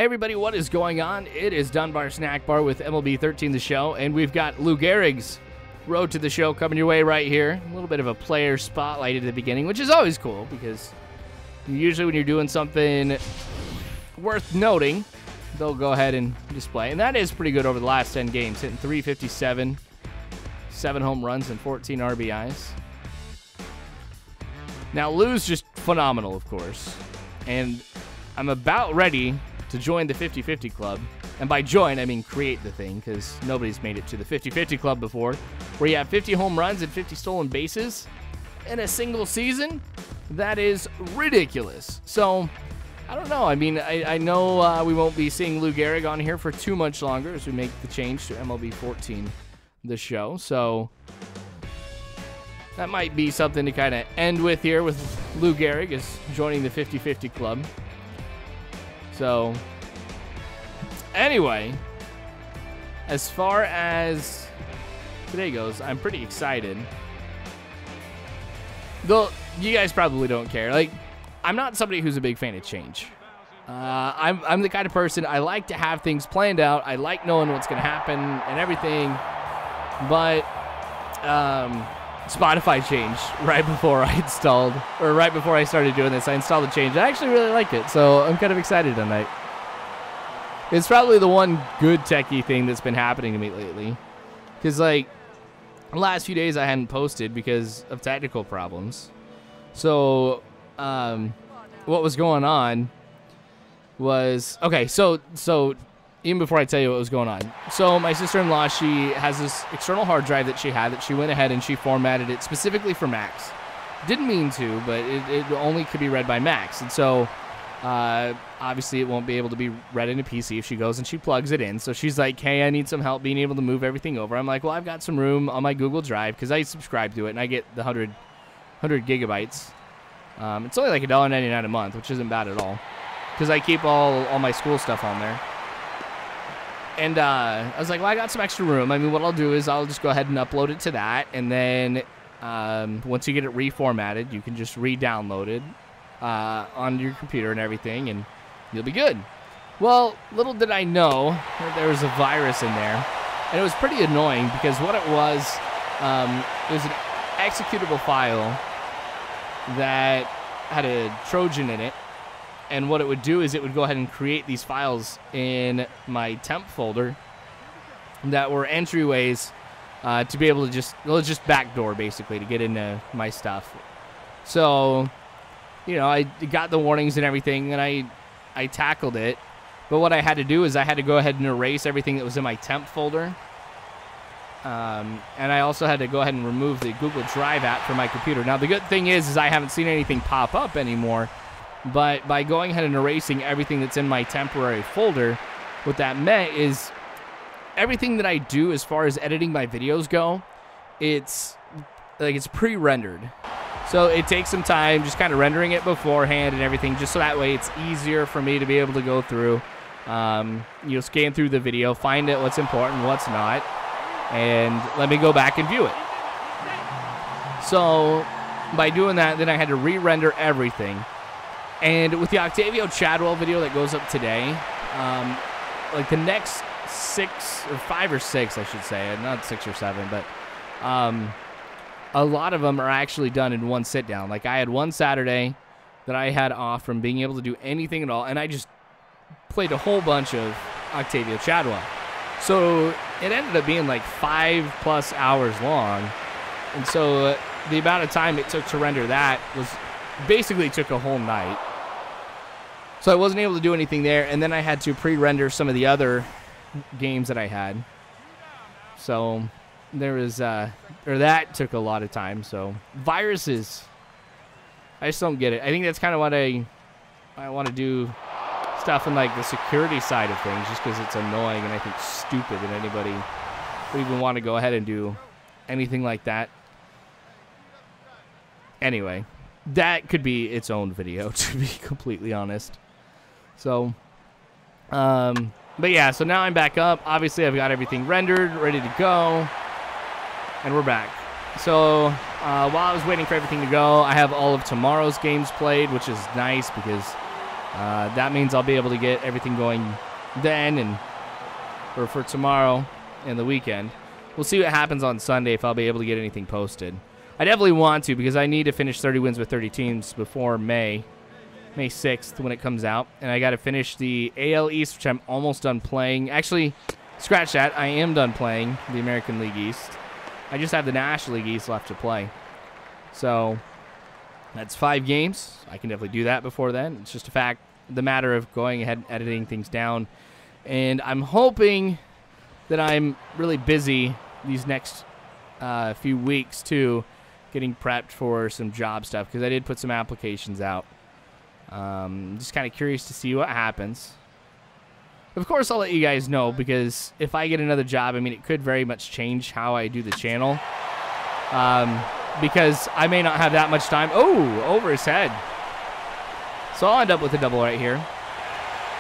Hey everybody, what is going on? It is Dunbar Snackbar with MLB 13 The Show, and we've got Lou Gehrig's Road to the Show coming your way right here. A little bit of a player spotlight at the beginning, which is always cool because usually when you're doing something worth noting, they'll go ahead and display. And that is pretty good over the last 10 games, hitting 357, 7 home runs, and 14 RBIs. Now, Lou's just phenomenal, of course, and I'm about ready to join the 50-50 club. And by join, I mean create the thing, because nobody's made it to the 50-50 club before, where you have 50 home runs and 50 stolen bases in a single season. That is ridiculous. So, I don't know. I mean, I know we won't be seeing Lou Gehrig on here for too much longer as we make the change to MLB 14, the show. So, that might be something to kind of end with here with Lou Gehrig is joining the 50-50 club. So, anyway, as far as today goes, I'm pretty excited. Though, you guys probably don't care. Like, I'm not somebody who's a big fan of change. I'm the kind of person, I like to have things planned out. I like knowing what's going to happen and everything. But, Spotify changed right before I installed, or right before I started doing this. I installed the change. I actually really like it, so I'm kind of excited tonight. It's probably the one good techie thing that's been happening to me lately. Because, like, the last few days I hadn't posted because of technical problems. So, what was going on was, okay, so even before I tell you what was going on. So my sister-in-law, she has this external hard drive that she had that she went ahead and she formatted it specifically for Macs. Didn't mean to, but it only could be read by Macs. And so obviously it won't be able to be read in a PC if she goes and she plugs it in. So she's like, hey, I need some help being able to move everything over. I'm like, well, I've got some room on my Google Drive because I subscribe to it and I get the 100 gigabytes. It's only like $1.99 a month, which isn't bad at all because I keep all my school stuff on there. And I was like, well, I got some extra room. I mean, what I'll do is I'll just go ahead and upload it to that. And then once you get it reformatted, you can just re-download it on your computer and everything, and you'll be good. Well, little did I know that there was a virus in there. And it was pretty annoying because what it was an executable file that had a Trojan in it. And what it would do is it would go ahead and create these files in my temp folder that were entryways to be able to just backdoor basically to get into my stuff. So, you know, I got the warnings and everything, and I tackled it. But what I had to do is I had to go ahead and erase everything that was in my temp folder. And I also had to go ahead and remove the Google Drive app from my computer. Now, the good thing is I haven't seen anything pop up anymore. But by going ahead and erasing everything that's in my temporary folder, what that meant is everything that I do as far as editing my videos go, it's pre-rendered. So it takes some time just kind of rendering it beforehand and everything, just so that way it's easier for me to be able to go through, scan through the video, find out what's important, what's not, and let me go back and view it. So by doing that, then I had to re-render everything. And with the Octavio Chadwell video that goes up today, like the next 5 or 6, I should say, not 6 or 7, but a lot of them are actually done in one sit down. Like I had one Saturday that I had off from being able to do anything at all, and I just played a whole bunch of Octavio Chadwell. So it ended up being like 5+ hours long, and so the amount of time it took to render that was basically took a whole night. So I wasn't able to do anything there, and then I had to pre-render some of the other games that I had. So there was, that took a lot of time. So viruses, I just don't get it. I think that's kind of what I want to do stuff in like the security side of things, just because it's annoying and I think stupid that anybody would even want to go ahead and do anything like that. Anyway, that could be its own video, to be completely honest. So, but yeah, so now I'm back up. Obviously, I've got everything rendered, ready to go, and we're back. So, while I was waiting for everything to go, I have all of tomorrow's games played, which is nice because That means I'll be able to get everything going then or for tomorrow and the weekend. We'll see what happens on Sunday if I'll be able to get anything posted. I definitely want to because I need to finish 30 wins with 30 teams before May 6th when it comes out. And I got to finish the AL East, which I'm almost done playing. Actually, scratch that. I am done playing the American League East. I just have the National League East left to play. So that's 5 games. I can definitely do that before then. It's just the matter of going ahead and editing things down. And I'm hoping that I'm really busy these next few weeks, too, getting prepped for some job stuff because I did put some applications out. Just kind of curious to see what happens. Of course, I'll let you guys know because if I get another job, I mean, it could very much change how I do the channel. Because I may not have that much time. Oh, over his head. So I'll end up with a double right here.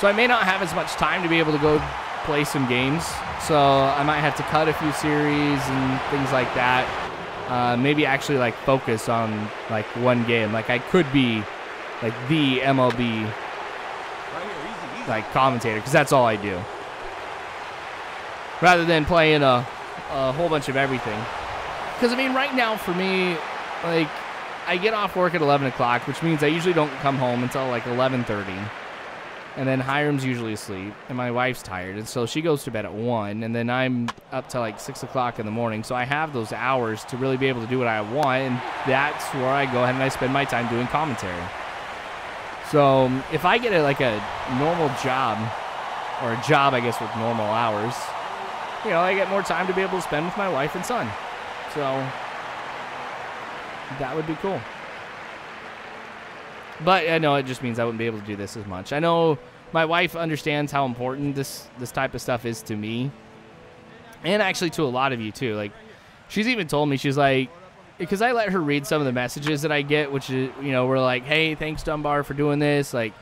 So I may not have as much time to be able to go play some games. So I might have to cut a few series and things like that. Maybe actually like focus on like one game. Like I could be like the MLB like commentator because that's all I do. Rather than playing a whole bunch of everything. Because I mean right now for me, like I get off work at 11 o'clock, which means I usually don't come home until like 11:30. And then Hiram's usually asleep, and my wife's tired, and so she goes to bed at 1, and then I'm up till like 6 o'clock in the morning, so I have those hours to really be able to do what I want, and that's where I go ahead and I spend my time doing commentary. So if I get like a normal job, or a job, I guess, with normal hours, you know, I get more time to be able to spend with my wife and son. So that would be cool. But I know it just means I wouldn't be able to do this as much. I know my wife understands how important this type of stuff is to me. And actually to a lot of you too. Like, she's even told me, she's like, because I let her read some of the messages that I get, which is, you know, we're like, hey, thanks Dunbar for doing this. Like,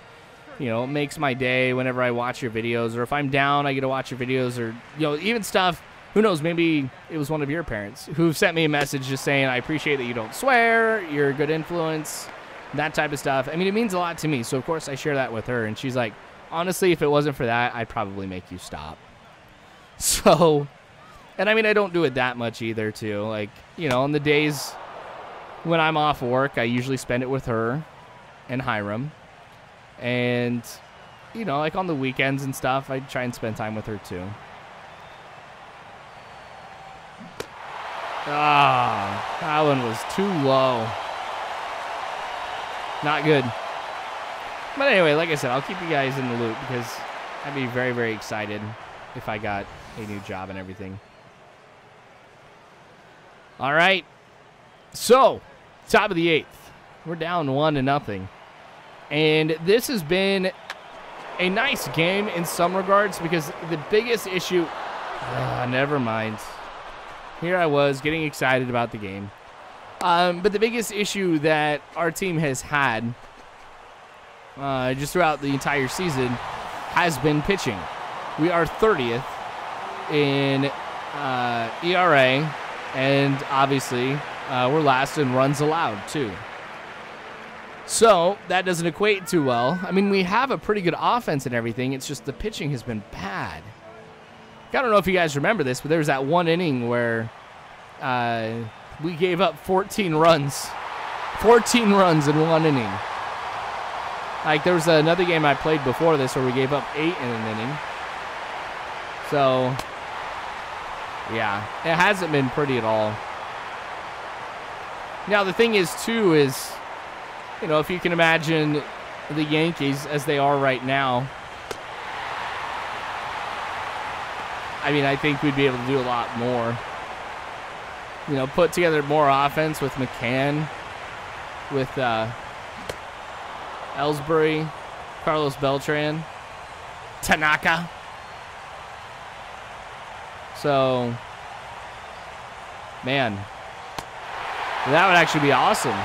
you know, it makes my day whenever I watch your videos. Or if I'm down, I get to watch your videos. Or, you know, even stuff, who knows, maybe it was one of your parents who sent me a message just saying, I appreciate that you don't swear, you're a good influence. That type of stuff. I mean, it means a lot to me. So, of course, I share that with her. And she's like, honestly, if it wasn't for that, I'd probably make you stop. So, and I mean, I don't do it that much either, too. Like, you know, on the days when I'm off work, I usually spend it with her and Hiram. And, you know, like on the weekends and stuff, I try and spend time with her, too. Ah, that one was too low. Not good. But anyway, like I said, I'll keep you guys in the loop because I'd be very, very excited if I got a new job and everything. All right. So, top of the 8th. We're down 1-0. And this has been a nice game in some regards because the biggest issue... never mind. Here I was getting excited about the game. But the biggest issue that our team has had just throughout the entire season has been pitching. We are 30th in ERA, and obviously we're last in runs allowed, too. So that doesn't equate too well. I mean, we have a pretty good offense and everything. It's just the pitching has been bad. I don't know if you guys remember this, but there was that one inning where... we gave up 14 runs. 14 runs in one inning. Like, there was another game I played before this where we gave up 8 in an inning. So, yeah, it hasn't been pretty at all. Now, the thing is, too, is, you know, if you can imagine the Yankees as they are right now, I mean, I think we'd be able to do a lot more. You know, put together more offense with McCann, with Ellsbury, Carlos Beltran, Tanaka. So, man, that would actually be awesome.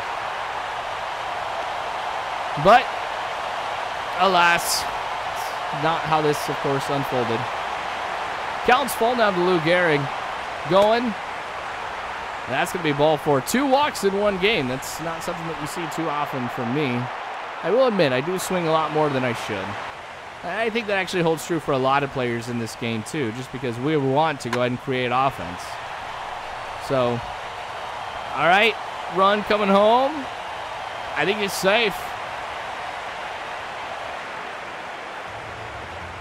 But, alas, not how this, of course, unfolded. Count's fall down to Lou Gehrig. Going. That's going to be ball 4. 2 walks in one game. That's not something that you see too often from me. I will admit, I do swing a lot more than I should. I think that actually holds true for a lot of players in this game, too, just because we want to go ahead and create offense. So, all right, run coming home. I think it's safe.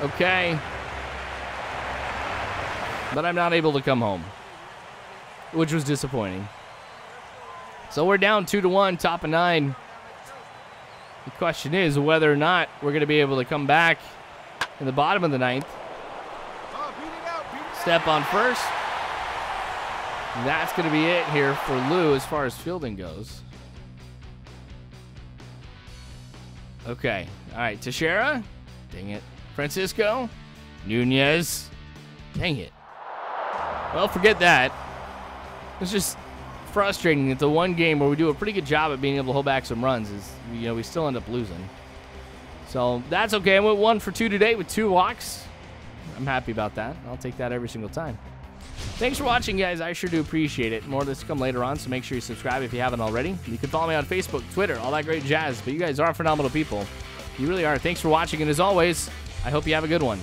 Okay. But I'm not able to come home, which was disappointing. So we're down 2-1, top of 9. The question is whether or not we're going to be able to come back in the bottom of the 9th. Step on first. That's going to be it here for Lou as far as fielding goes. Okay. All right. Teixeira. Dang it. Francisco. Nunez. Dang it. Well, forget that. It's just frustrating that the one game where we do a pretty good job at being able to hold back some runs is, we still end up losing. So that's okay. I went 1 for 2 today with 2 walks. I'm happy about that. I'll take that every single time. Thanks for watching, guys. I sure do appreciate it. More of this to come later on, so make sure you subscribe if you haven't already. You can follow me on Facebook, Twitter, all that great jazz. But you guys are phenomenal people. You really are. Thanks for watching, and as always, I hope you have a good one.